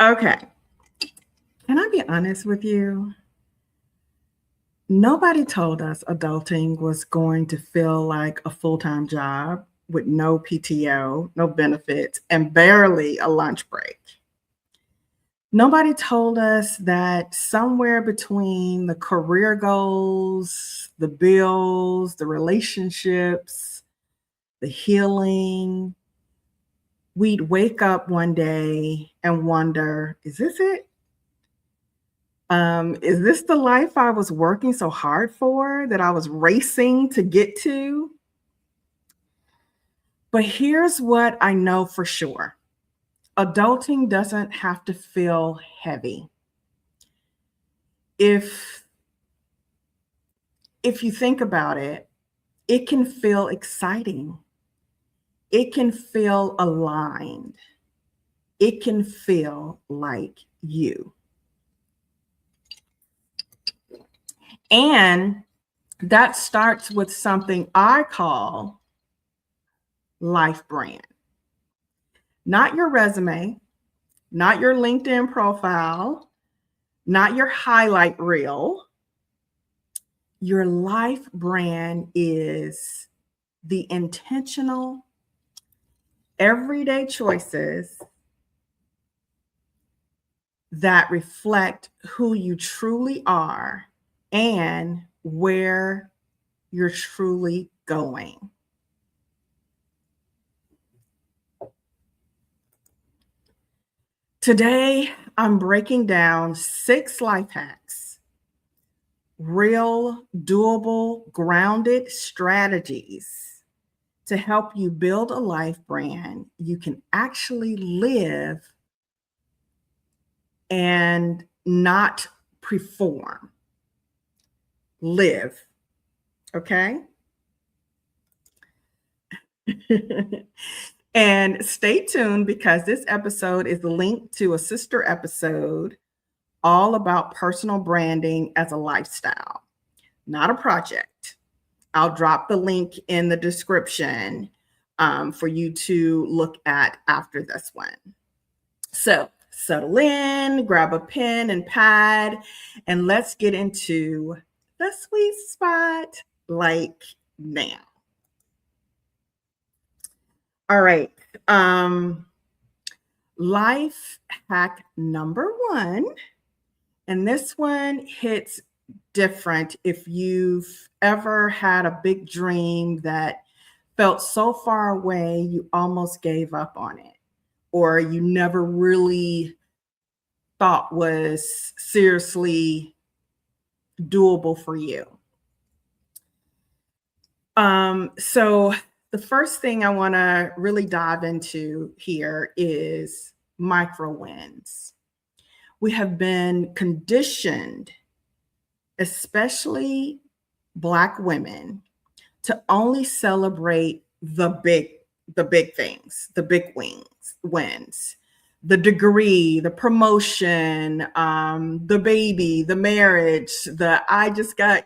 Okay. Can I be honest with you? Nobody told us adulting was going to feel like a full-time job with no PTO, no benefits, and barely a lunch break. Nobody told us that somewhere between the career goals, the bills, the relationships, the healing, we'd wake up one day and wonder, is this it? Is this the life I was working so hard for, that I was racing to get to? But here's what I know for sure. Adulting doesn't have to feel heavy. If if you think about it, it can feel exciting. It can feel aligned. It can feel like you. And that starts with something I call life brand. Not your resume, not your LinkedIn profile, not your highlight reel. Your life brand is the intentional, everyday choices that reflect who you truly are and where you're truly going. Today, I'm breaking down 6 life hacks, real, doable, grounded strategies to help you build a life brand you can actually live and not perform. Live, okay? And stay tuned because this episode is linked to a sister episode all about personal branding as a lifestyle, not a project. I'll drop the link in the description for you to look at after this one. So settle in, grab a pen and pad, and let's get into the sweet spot like now. All right. Life hack number 1. And this one hits different if you've ever had a big dream that felt so far away you almost gave up on it, or you never really thought was seriously doable for you. So the first thing I want to really dive into here is micro wins. We have been conditioned, especially Black women, to only celebrate the big things, the big wins, the degree, the promotion, the baby, the marriage, the I just got,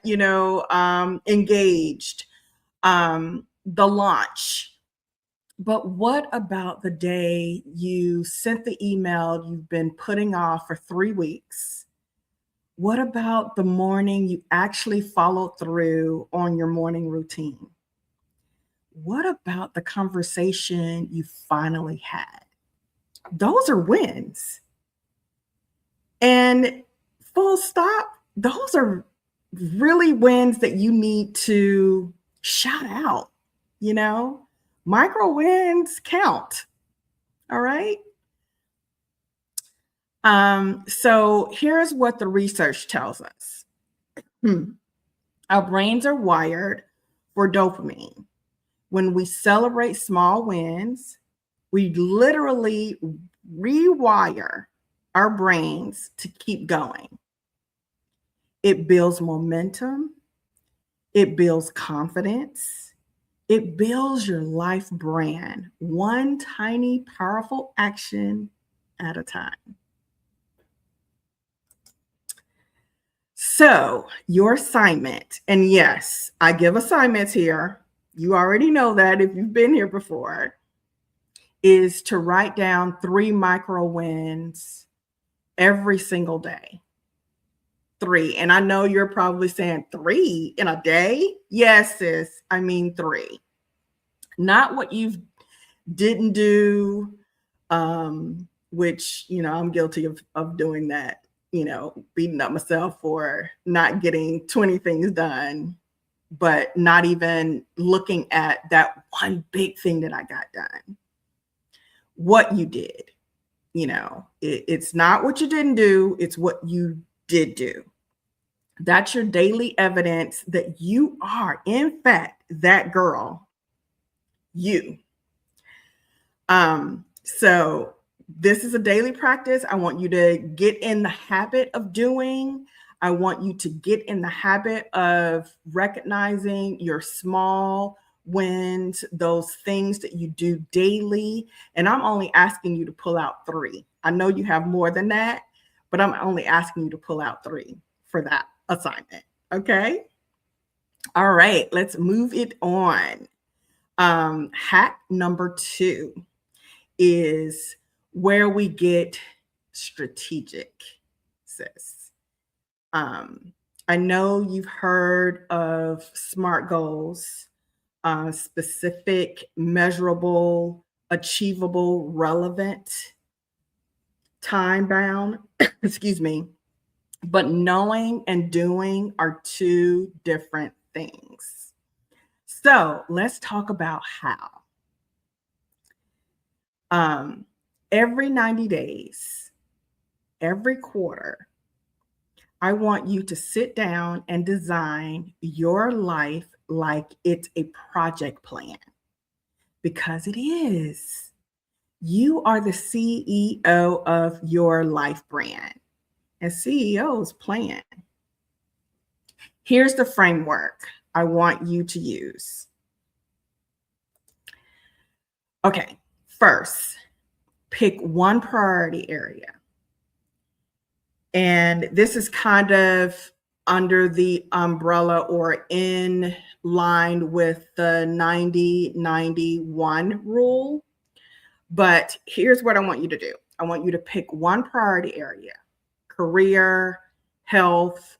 engaged, the launch. But what about the day you sent the email you've been putting off for 3 weeks? What about the morning you actually followed through on your morning routine? What about the conversation you finally had? Those are wins. And full stop, those are really wins that you need to shout out, you know? Micro wins count. All right. So here's what the research tells us. Our brains are wired for dopamine. When we celebrate small wins, we literally rewire our brains to keep going. It builds momentum. It builds confidence. It builds your life brand, one tiny, powerful action at a time. So, your assignment, and yes, I give assignments here. You already know that if you've been here before, is to write down 3 micro wins every single day. 3. And I know you're probably saying 3 in a day. Yes, sis. I mean 3. Not what you didn't do, which, I'm guilty of doing that, beating up myself for not getting 20 things done, but not even looking at that one big thing that I got done. What you did, it's not what you didn't do, it's what you did do. That's your daily evidence that you are, in fact, that girl, you. So this is a daily practice. I want you to get in the habit of doing. I want you to get in the habit of recognizing your small wins, those things that you do daily. And I'm only asking you to pull out 3. I know you have more than that, but I'm only asking you to pull out 3 for that assignment. Okay. All right, let's move it on. Hack number 2 is where we get strategic, sis. I know you've heard of SMART goals, specific, measurable, achievable, relevant, time bound, excuse me. But knowing and doing are 2 different things. So let's talk about how. Every 90 days, every quarter, I want you to sit down and design your life like it's a project plan, because it is. You are the CEO of your life brand, and CEOs plan. Here's the framework I want you to use. Okay, first, pick one priority area. And this is kind of under the umbrella or in line with the 90-91 rule. But here's what I want you to do. I want you to pick one priority area: career, health,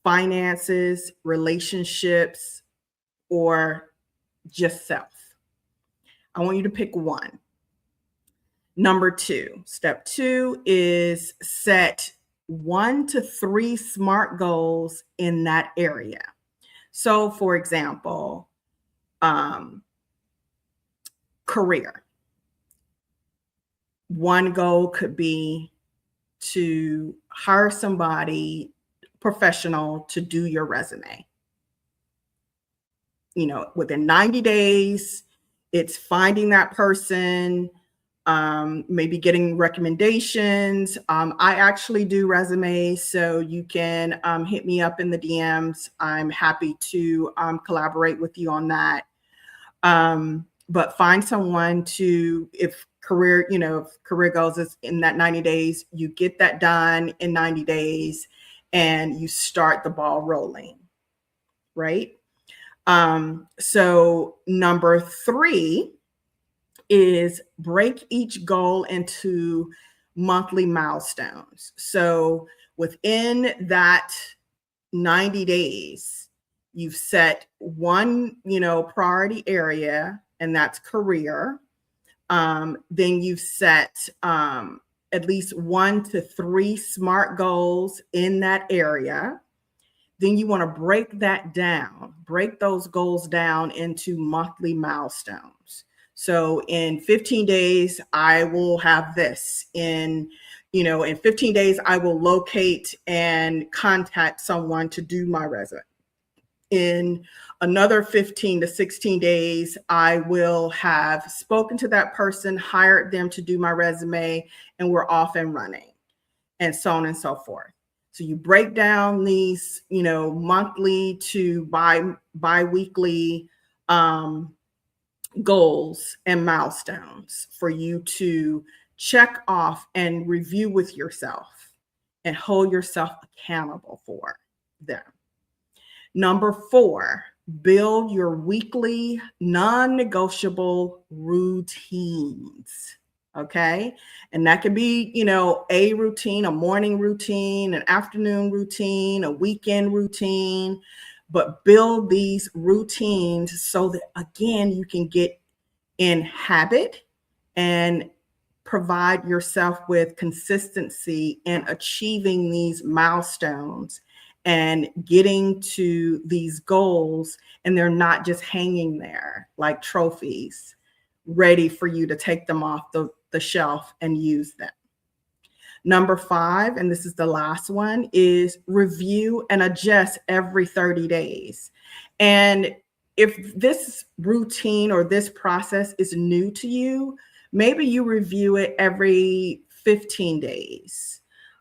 finances, relationships, or just self. I want you to pick one. Number 2, step 2 is set 1 to 3 SMART goals in that area. So for example, career. One goal could be to hire somebody professional to do your resume. Within 90 days, it's finding that person, maybe getting recommendations. I actually do resumes, so you can hit me up in the DMs. I'm happy to collaborate with you on that. But find someone to, if career goals is in that 90 days, you get that done in 90 days and you start the ball rolling, right? So number 3 is break each goal into monthly milestones. So within that 90 days, you've set one, priority area, and that's career. Then you've set at least 1 to 3 SMART goals in that area. Then you want to break those goals down into monthly milestones. So in 15 days, I will have this. In 15 days, I will locate and contact someone to do my resume. In another 15 to 16 days, I will have spoken to that person, hired them to do my resume, and we're off and running, and so on and so forth. So you break down these, monthly to bi-weekly goals and milestones for you to check off and review with yourself and hold yourself accountable for them. Number 4, build your weekly non-negotiable routines. Okay. And that could be, a routine, a morning routine, an afternoon routine, a weekend routine, but build these routines so that, again, you can get in habit and provide yourself with consistency in achieving these milestones and getting to these goals. And they're not just hanging there like trophies, ready for you to take them off the shelf and use them. Number 5, and this is the last one, is review and adjust every 30 days. And if this routine or this process is new to you, maybe you review it every 15 days.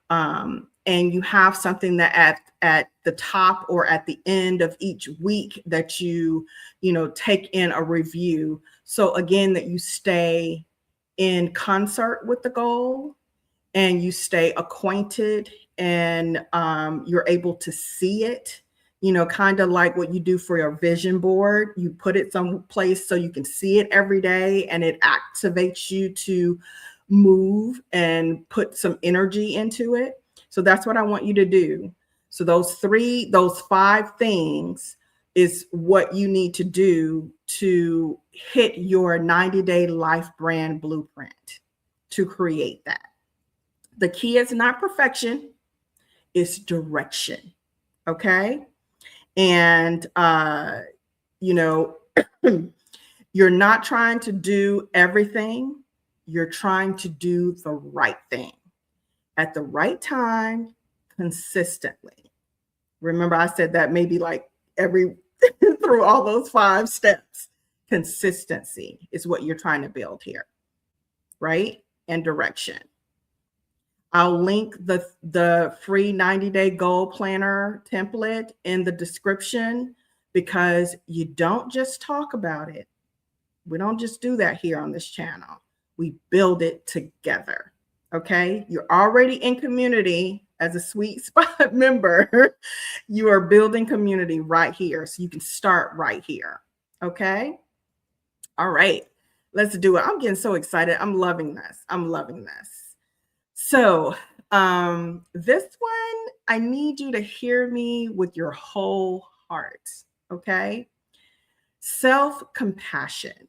And you have something that at the top or at the end of each week that you take in a review. So again, that you stay in concert with the goal and you stay acquainted, and you're able to see it, kind of like what you do for your vision board. You put it someplace so you can see it every day, and it activates you to move and put some energy into it. So that's what I want you to do. So those 5 things is what you need to do to hit your 90-day life brand blueprint, to create that. The key is not perfection, it's direction. Okay. And, you're not trying to do everything. You're trying to do the right thing at the right time, consistently. Remember, I said that maybe like through all those 5 steps. Consistency is what you're trying to build here, right? And direction. I'll link the free 90-day goal planner template in the description, because you don't just talk about it. We don't just do that here on this channel. We build it together. Okay. You're already in community as a Sweet Spot member. You are building community right here. So you can start right here. Okay. All right. Let's do it. I'm getting so excited. I'm loving this. So this one, I need you to hear me with your whole heart. Okay. Self-compassion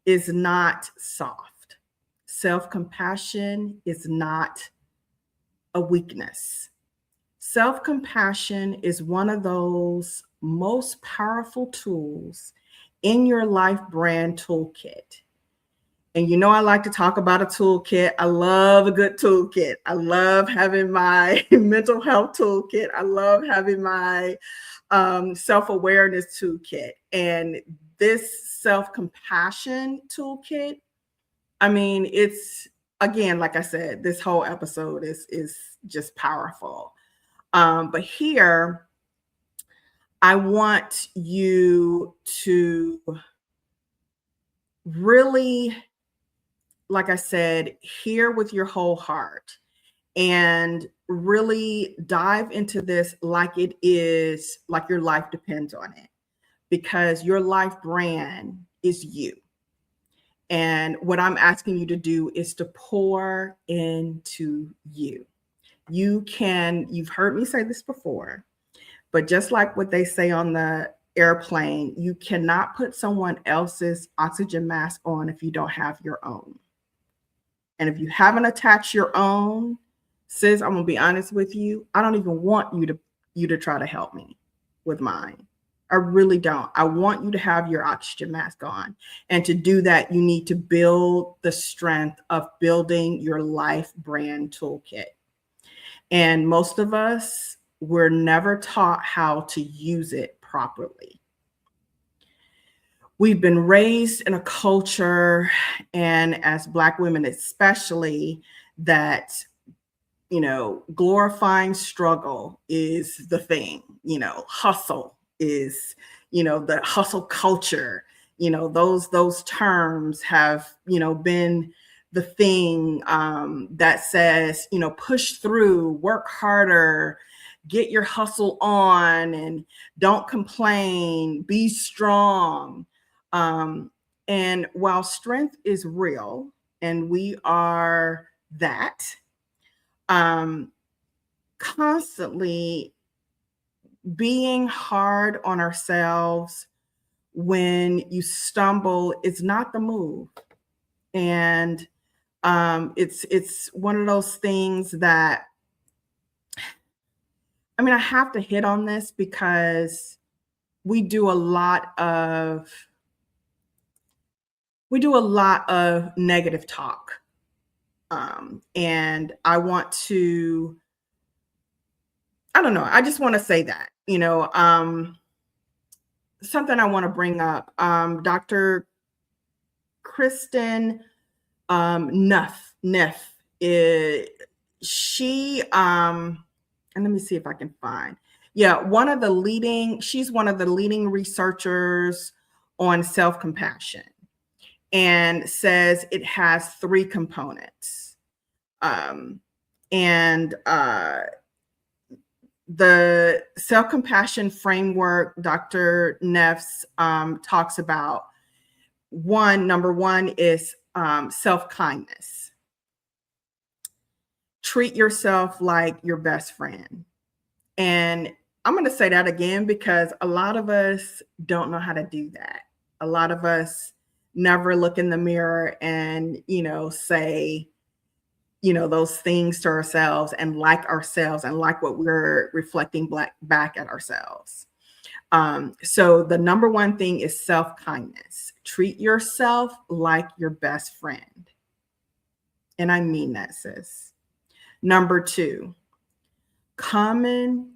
is not soft. Self-compassion is not a weakness. Self-compassion is one of those most powerful tools in your life brand toolkit. And I like to talk about a toolkit. I love a good toolkit. I love having my mental health toolkit. I love having my self-awareness toolkit. And this self-compassion toolkit, I mean, it's, again, like I said, this whole episode is just powerful. But here, I want you to really, like I said, hear with your whole heart and really dive into this like it is, like your life depends on it, because your life brand is you. And what I'm asking you to do is to pour into you. You've heard me say this before, but just like what they say on the airplane, you cannot put someone else's oxygen mask on if you don't have your own. And if you haven't attached your own, sis, I'm gonna be honest with you, I don't even want you to try to help me with mine. I really don't. I want you to have your oxygen mask on. And to do that, you need to build the strength of building your life brand toolkit. And most of us, we're never taught how to use it properly. We've been raised in a culture, and as Black women especially, that glorifying struggle is the thing. Hustle is, the hustle culture. Those terms have, been the thing that says, push through, work harder, get your hustle on, and don't complain, be strong. And while strength is real, and we are that. Constantly being hard on ourselves when you stumble is not the move. And it's one of those things that, I mean, I have to hit on this because we do a lot of negative talk. And I want to, I don't know, I just want to say that, something I want to bring up. Dr. Kristen Neff, she and let me see if I can find. Yeah, she's one of the leading researchers on self-compassion, and says it has 3 components. And the self-compassion framework Dr. Neffs talks about, number one is self-kindness. Treat yourself like your best friend. And I'm going to say that again because a lot of us don't know how to do that. A lot of us never look in the mirror and, say, those things to ourselves and like what we're reflecting back at ourselves. So the number one thing is self-kindness. Treat yourself like your best friend. And I mean that, sis. Number 2, common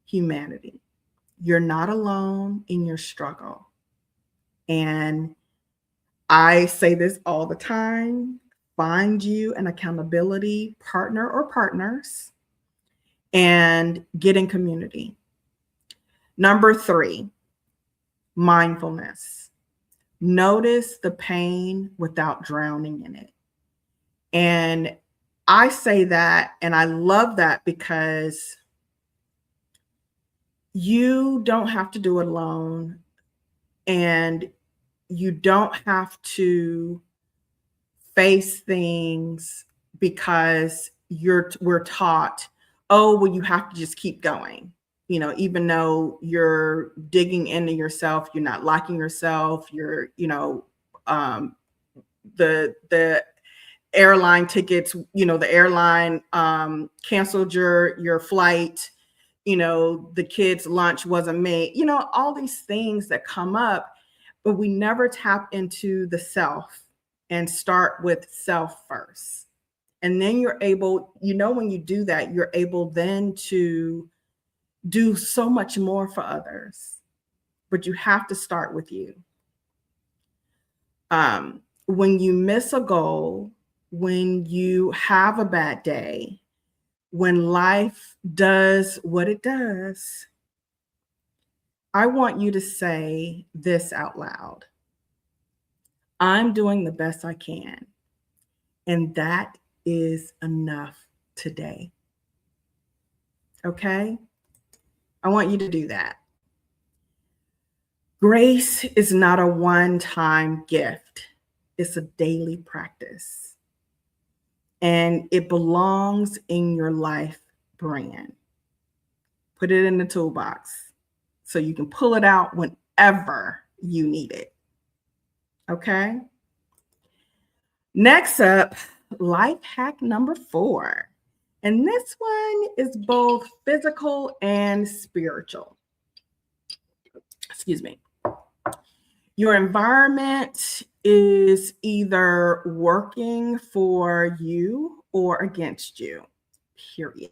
humanity. You're not alone in your struggle. And I say this all the time. Find you an accountability partner or partners and get in community. Number 3, mindfulness. Notice the pain without drowning in it. And I say that, and I love that because you don't have to do it alone, and you don't have to face things because we're taught, oh, well, you have to just keep going. Even though you're digging into yourself, you're not liking yourself, you're, the airline tickets, the airline canceled your flight, the kids' lunch wasn't made, all these things that come up, but we never tap into the self and start with self first. And then you're able, when you do that, you're able then to do so much more for others, but you have to start with you. When you miss a goal, when you have a bad day, when life does what it does, I want you to say this out loud. I'm doing the best I can, and that is enough today. Okay? I want you to do that. Grace is not a one-time gift. It's a daily practice. And it belongs in your life brand. Put it in the toolbox so you can pull it out whenever you need it. Okay? Next up, life hack number 4. And this one is both physical and spiritual. Excuse me. Your environment is either working for you or against you, period.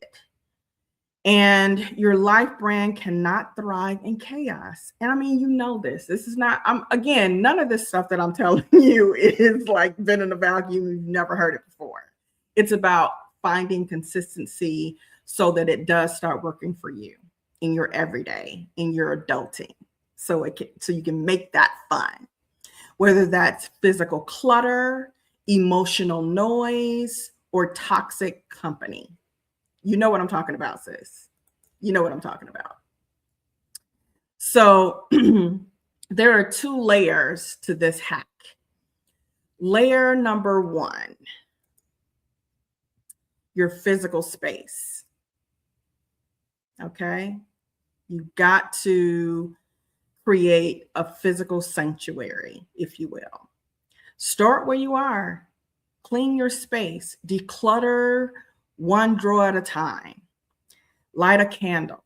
And your life brand cannot thrive in chaos. And I mean, this. This is not, again, none of this stuff that I'm telling you is like been in a vacuum. You've never heard it before. It's about finding consistency so that it does start working for you in your everyday, in your adulting. So you can make that fun, whether that's physical clutter, emotional noise, or toxic company. You know what I'm talking about, sis. You know what I'm talking about. So there are 2 layers to this hack. Layer number one, your physical space. Okay. You got to create a physical sanctuary, if you will. Start where you are. Clean your space. Declutter one drawer at a time. Light a candle.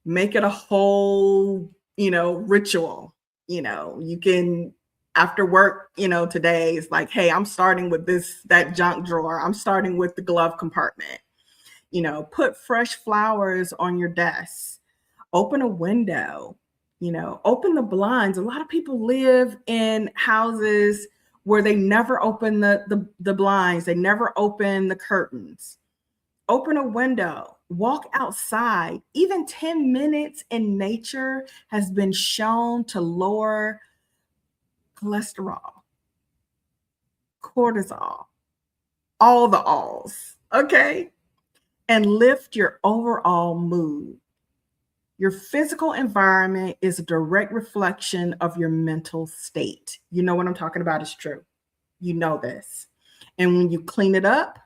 Make it a whole, ritual. You can, after work, today is like, hey, I'm starting with that junk drawer. I'm starting with the glove compartment. Put fresh flowers on your desk. Open a window. Open the blinds. A lot of people live in houses where they never open the blinds. They never open the curtains. Open a window, walk outside. Even 10 minutes in nature has been shown to lower cholesterol, cortisol, all the alls, okay? And lift your overall mood. Your physical environment is a direct reflection of your mental state. You know what I'm talking about is true. You know this. And when you clean it up,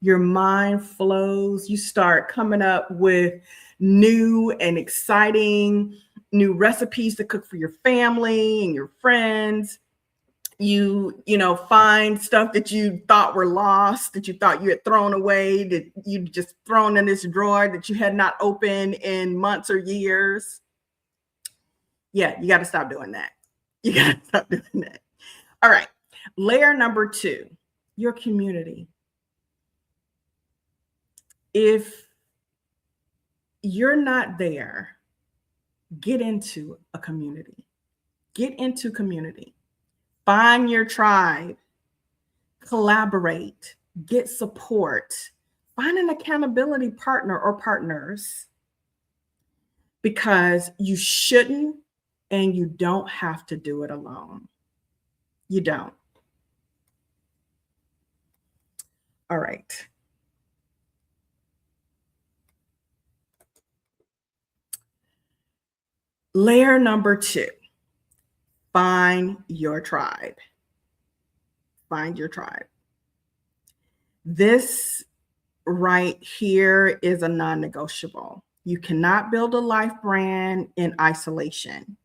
your mind flows. You start coming up with new and exciting new recipes to cook for your family and your friends. You find stuff that you thought were lost, that you thought you had thrown away, that you just thrown in this drawer that you had not opened in months or years. Yeah, you got to stop doing that. You got to stop doing that. All right. Layer number two, your community. If you're not there, get into a community. Get into community. Find your tribe. Collaborate. Get support. Find an accountability partner or partners, because you shouldn't and you don't have to do it alone. You don't. All right. Layer number two, find your tribe. Find your tribe. This right here is a non-negotiable. You cannot build a life brand in isolation.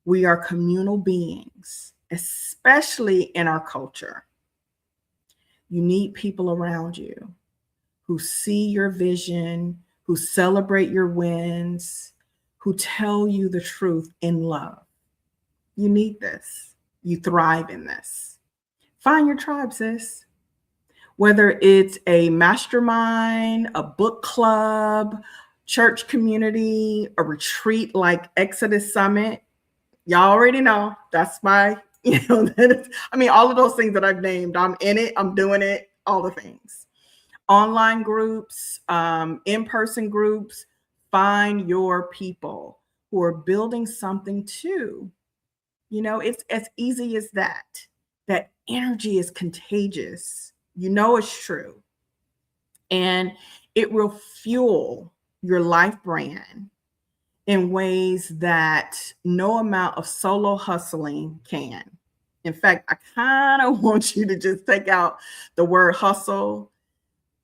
We are communal beings, especially in our culture. You need people around you who see your vision, who celebrate your wins, who tell you the truth in love. You need this. You thrive in this. Find your tribe, sis. Whether it's a mastermind, a book club, church community, a retreat like Exodus Summit, y'all already know that's my, all of those things that I've named, I'm in it, I'm doing it, all the things. Online groups, in-person groups, find your people who are building something too. It's as easy as that. That energy is contagious. It's true. And it will fuel your life brand in ways that no amount of solo hustling can. In fact, I kind of want you to just take out the word hustle,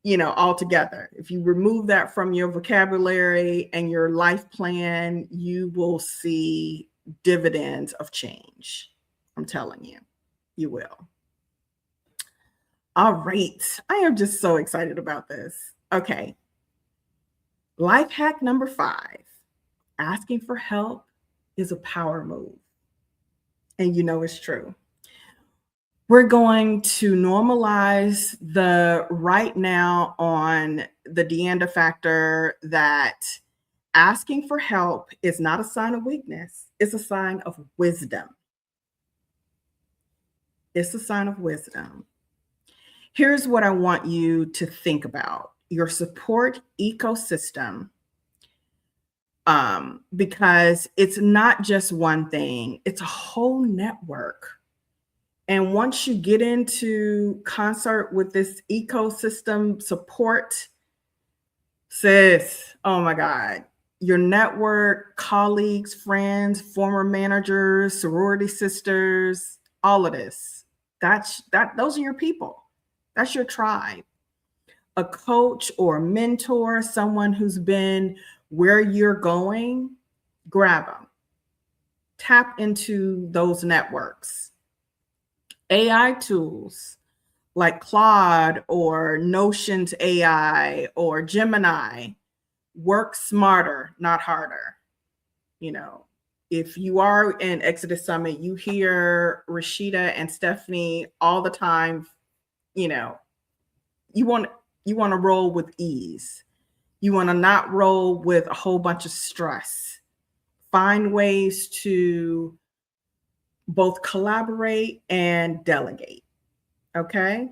altogether. If you remove that from your vocabulary and your life plan, you will see dividends of change. I'm telling you, you will. All right. I am just so excited about this. Okay. Life hack number 5. Asking for help is a power move. And it's true. We're going to normalize the right now on the DeAnda Factor that asking for help is not a sign of weakness. It's a sign of wisdom. It's a sign of wisdom. Here's what I want you to think about: your support ecosystem. Because it's not just one thing, it's a whole network. And once you get into concert with this ecosystem support, sis, oh my God, your network, colleagues, friends, former managers, sorority sisters, all of this, Those are your people. That's your tribe. A coach or a mentor, someone who's been where you're going, grab them. Tap into those networks. AI tools like Claude or Notion's AI or Gemini work smarter, not harder. If you are in Exodus Summit, you hear Rashida and Stephanie all the time. You want to roll with ease. You want to not roll with a whole bunch of stress. Find ways to both collaborate and delegate. Okay.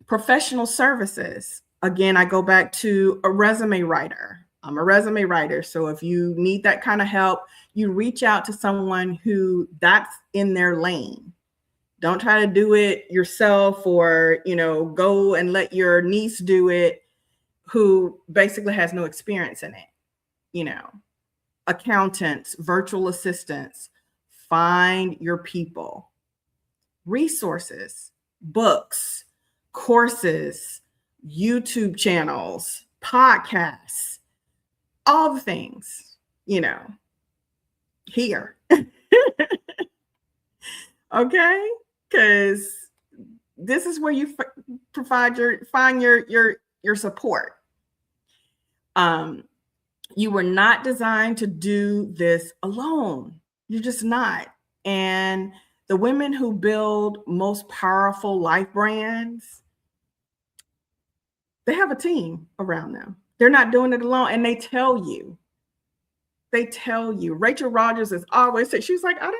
Professional services. Again, I go back to a resume writer. I'm a resume writer. So if you need that kind of help, you reach out to someone who that's in their lane. Don't try to do it yourself or, go and let your niece do it who basically has no experience in it. Accountants, virtual assistants, find your people. Resources, books, courses, YouTube channels, podcasts, all the things, here. Okay? Because this is where you find your support. You were not designed to do this alone. You're just not. And the women who build most powerful life brands, they have a team around them. They're not doing it alone. And they tell you. Rachel Rodgers has always said, she's like, I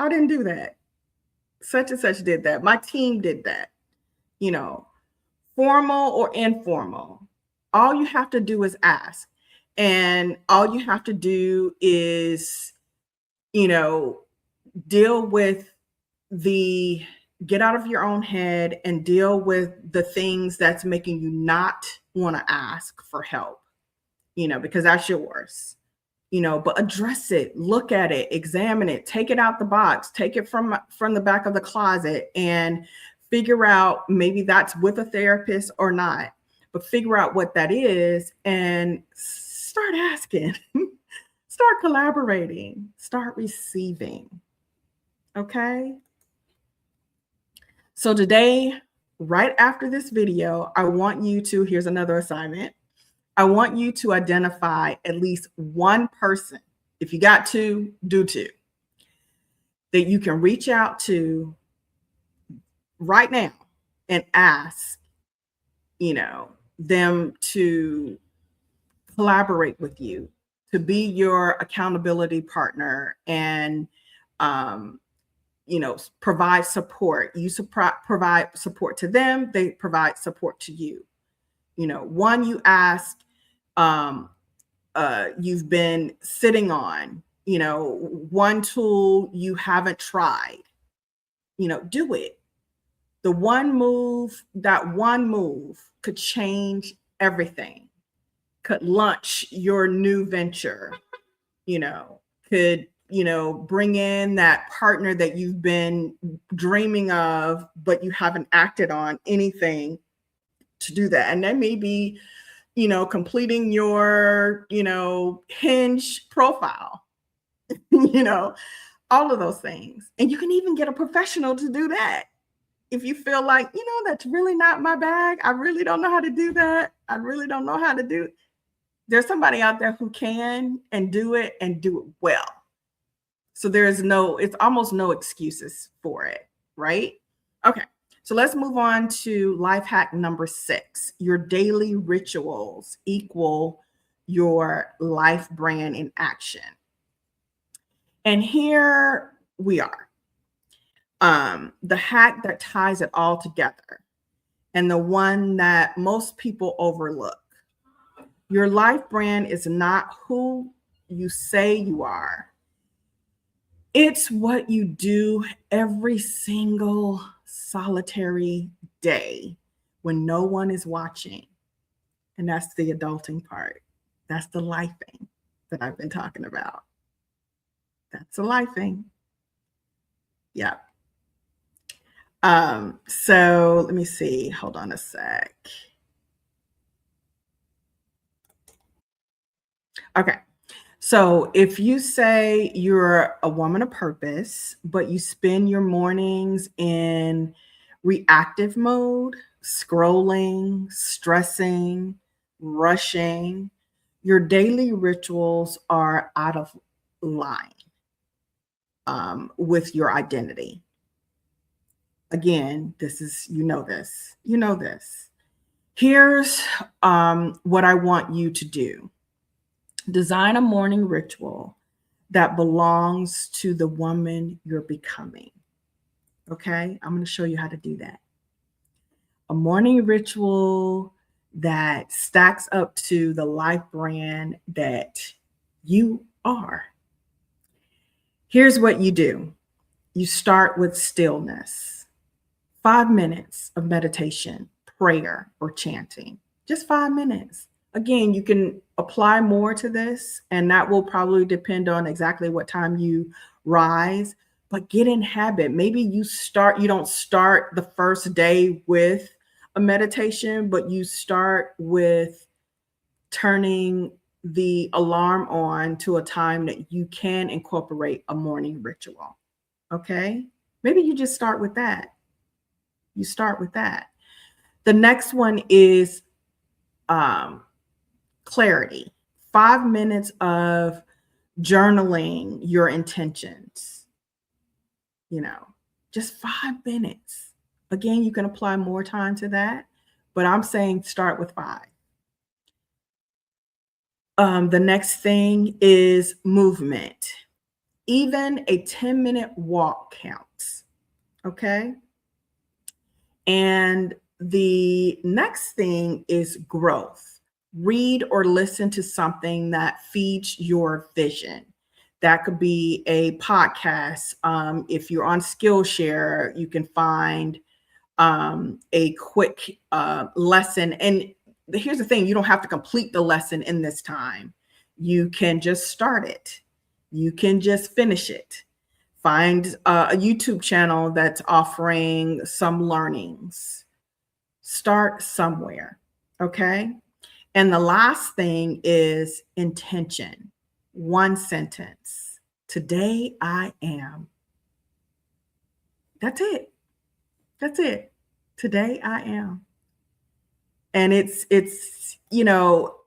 didn't do that. Such and such did that. My team did that. Formal or informal. All you have to do is ask. And all you have to do is, deal with get out of your own head and deal with the things that's making you not want to ask for help, because that's yours, but address it, look at it, examine it, take it out the box, take it from the back of the closet and figure out, maybe that's with a therapist or not, but figure out what that is and start asking, start collaborating, start receiving. Okay. So today, right after this video, I want you to, here's another assignment. I want you to identify at least one person. If you got two, do two. That you can reach out to right now and ask, them to collaborate with you, to be your accountability partner and, provide support. You provide support to them. They provide support to you. One you ask, you've been sitting on, one tool you haven't tried, do it. That one move could change everything, could launch your new venture, could, bring in that partner that you've been dreaming of, but you haven't acted on anything to do that. And that may be, completing your, Hinge profile, all of those things. And you can even get a professional to do that. If you feel like, that's really not my bag, I really don't know how to do that. I really don't know how to do it. There's somebody out there who can and do it well. So it's almost no excuses for it, right? Okay. So let's move on to life hack number 6. Your daily rituals equal your life brand in action. And here we are. The hack that ties it all together and the one that most people overlook. Your life brand is not who you say you are. It's what you do every single solitary day when no one is watching. And that's the adulting part. That's the lifing that I've been talking about. That's the lifing. Yeah. So let me see. Hold on a sec. Okay. So if you say you're a woman of purpose, but you spend your mornings in reactive mode, scrolling, stressing, rushing, your daily rituals are out of line with your identity. Again, this is, you know this. Here's what I want you to do: design a morning ritual that belongs to the woman you're becoming. Okay, I'm going to show you how to do that. A morning ritual that stacks up to the life brand that you are. Here's what you do: you start with stillness, 5 minutes of meditation, prayer, or chanting. Just 5 minutes. Again, you can apply more to this, and that will probably depend on exactly what time you rise. But get in habit. Maybe you don't start the first day with a meditation, but you start with turning the alarm on to a time that you can incorporate a morning ritual. Okay? Maybe you just start with that. You start with that. The next one is um, clarity. 5 minutes of journaling your intentions, you know, just 5 minutes. Again, you can apply more time to that, but I'm saying start with five. The next thing is movement. Even a 10-minute walk counts. Okay. And the next thing is growth. Read or listen to something that feeds your vision. That could be a podcast. If you're on Skillshare, you can find a quick lesson. And here's the thing: you don't have to complete the lesson in this time. You can just start it, you can just finish it. Find a YouTube channel that's offering some learnings. Start somewhere. Okay. And the last thing is intention. One sentence: today I am. That's it. That's it. Today I am. And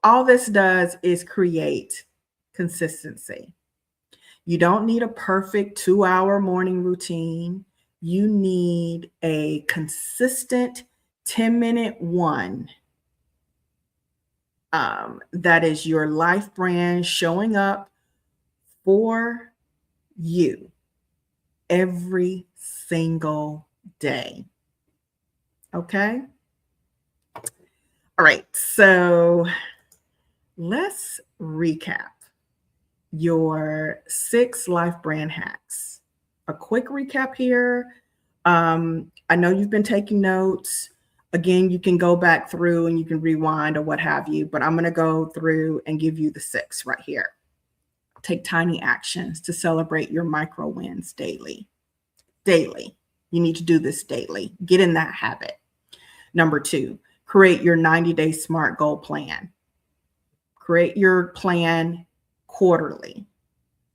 all this does is create consistency. You don't need a perfect 2-hour morning routine. You need a consistent 10-minute one that is your life brand showing up for you every single day. Okay? All right. So let's recap your 6 life brand hacks. A quick recap here. I know you've been taking notes. Again, you can go back through and you can rewind or what have you, but I'm going to go through and give you the 6 right here. Take tiny actions to celebrate your micro wins daily. Daily. You need to do this daily. Get in that habit. Number 2, create your 90-day SMART goal plan. Create your plan quarterly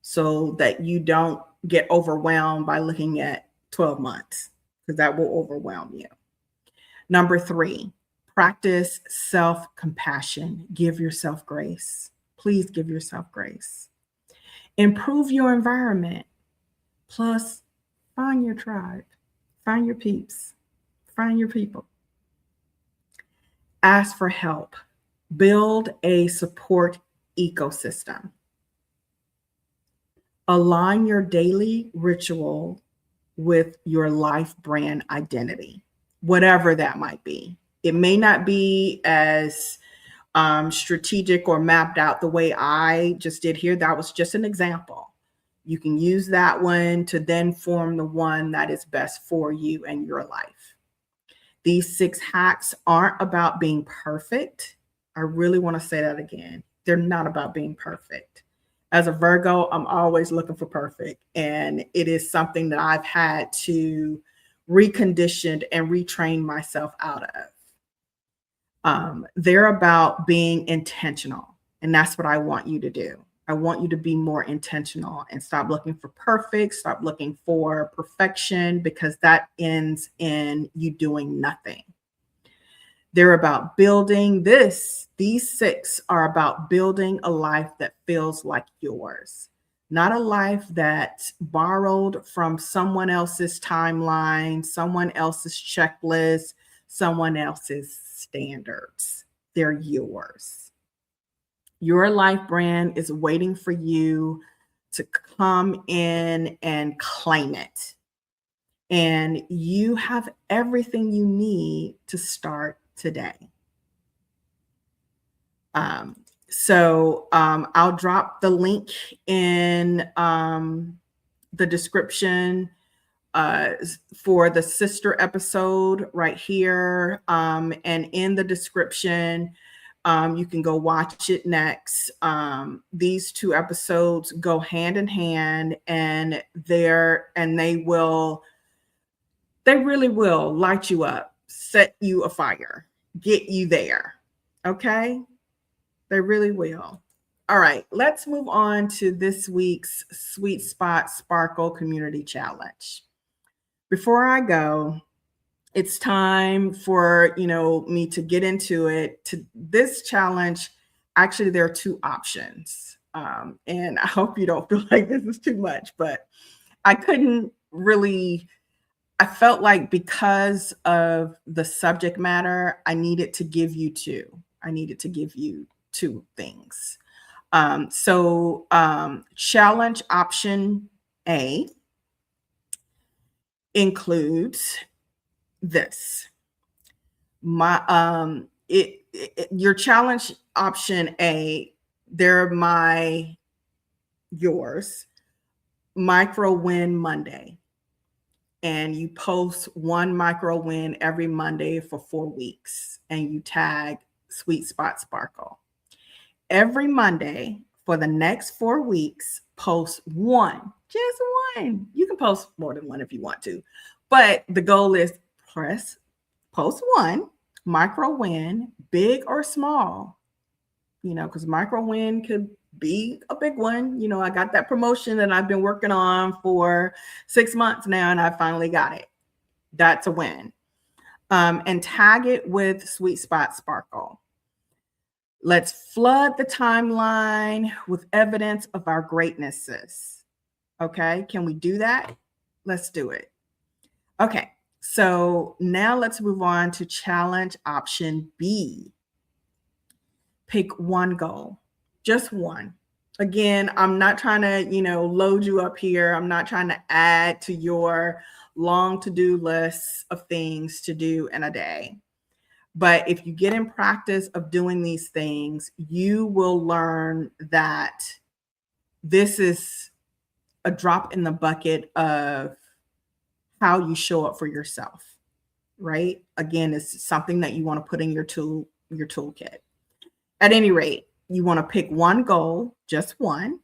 so that you don't get overwhelmed by looking at 12 months, because that will overwhelm you. Number 3, practice self-compassion. Give yourself grace. Please give yourself grace. Improve your environment. Plus, find your tribe, find your peeps, find your people. Ask for help. Build a support ecosystem. Align your daily ritual with your life brand identity, whatever that might be. It may not be as strategic or mapped out the way I just did here. That was just an example. You can use that one to then form the one that is best for you and your life. These 6 hacks aren't about being perfect. I really want to say that again. They're not about being perfect. As a Virgo, I'm always looking for perfect. And it is something that I've had to recondition and retrain myself out of. They're about being intentional. And that's what I want you to do. I want you to be more intentional and stop looking for perfect, stop looking for perfection, because that ends in you doing nothing. They're about building this. These six are about building a life that feels like yours, not a life that's borrowed from someone else's timeline, someone else's checklist, someone else's standards. They're yours. Your life brand is waiting for you to come in and claim it. And you have everything you need to start today. I'll drop the link in the description for the sister episode right here. And in the description, you can go watch it next. These two episodes go hand in hand, and they really will light you up, set you afire, get you there. Okay? They really will. All right, let's move on to this week's Sweet Spot Sparkle Community Challenge. Before I go, it's time for me to get into it. To this challenge, actually, there are two options. And I hope you don't feel like this is too much, but I couldn't really. I felt like because of the subject matter, I needed to give you two. I needed to give you two things. Challenge option A includes this. Your challenge option A, they're yours, Micro Win Monday. And you post one micro win every Monday for 4 weeks, and you tag Sweet Spot Sparkle. Every Monday for the next 4 weeks, post one, just one. You can post more than one if you want to, but the goal is post one micro win, big or small, because micro win could be a big one. I got that promotion that I've been working on for 6 months now, and I finally got it. That's a win. And tag it with Sweet Spot Sparkle. Let's flood the timeline with evidence of our greatnesses. Okay, can we do that? Let's do it. Okay, so now let's move on to challenge option B. Pick one goal. Just one. Again, I'm not trying to, load you up here. I'm not trying to add to your long to-do lists of things to do in a day. But if you get in practice of doing these things, you will learn that this is a drop in the bucket of how you show up for yourself, right? Again, it's something that you want to put in your toolkit. At any rate, you want to pick one goal, just one,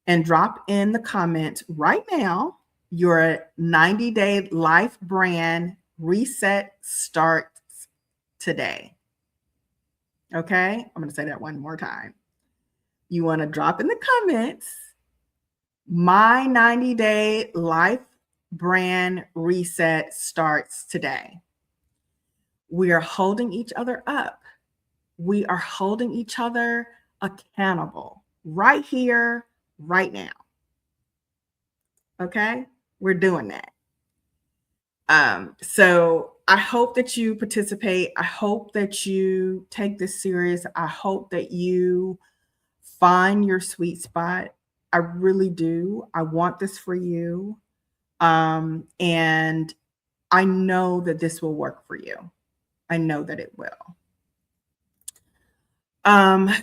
and drop in the comments right now your 90-day life brand reset starts today. Okay, I'm going to say that one more time. You want to drop in the comments, my 90-day life brand reset starts today. We are holding each other up. We are holding each other accountable right here, right now. Okay, we're doing that. So I hope that you participate. I hope that you take this serious. I hope that you find your sweet spot. I really do. I want this for you. And I know that this will work for you. I know that it will.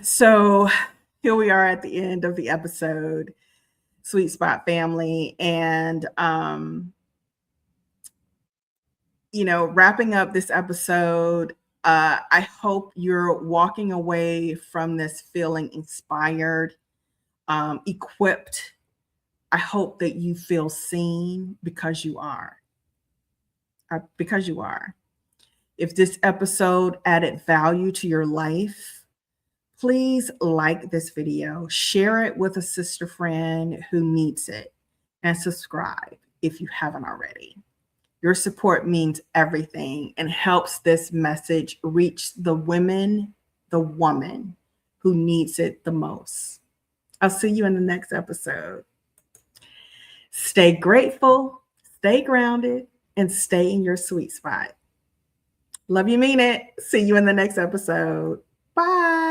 So here we are at the end of the episode, Sweet Spot family. And, wrapping up this episode, I hope you're walking away from this feeling inspired. equipped. I hope that you feel seen because you are. Because you are. If this episode added value to your life, please like this video, share it with a sister friend who needs it, and subscribe if you haven't already. Your support means everything and helps this message reach the woman who needs it the most. I'll see you in the next episode. Stay grateful, stay grounded, and stay in your sweet spot. Love you, mean it. See you in the next episode. Bye.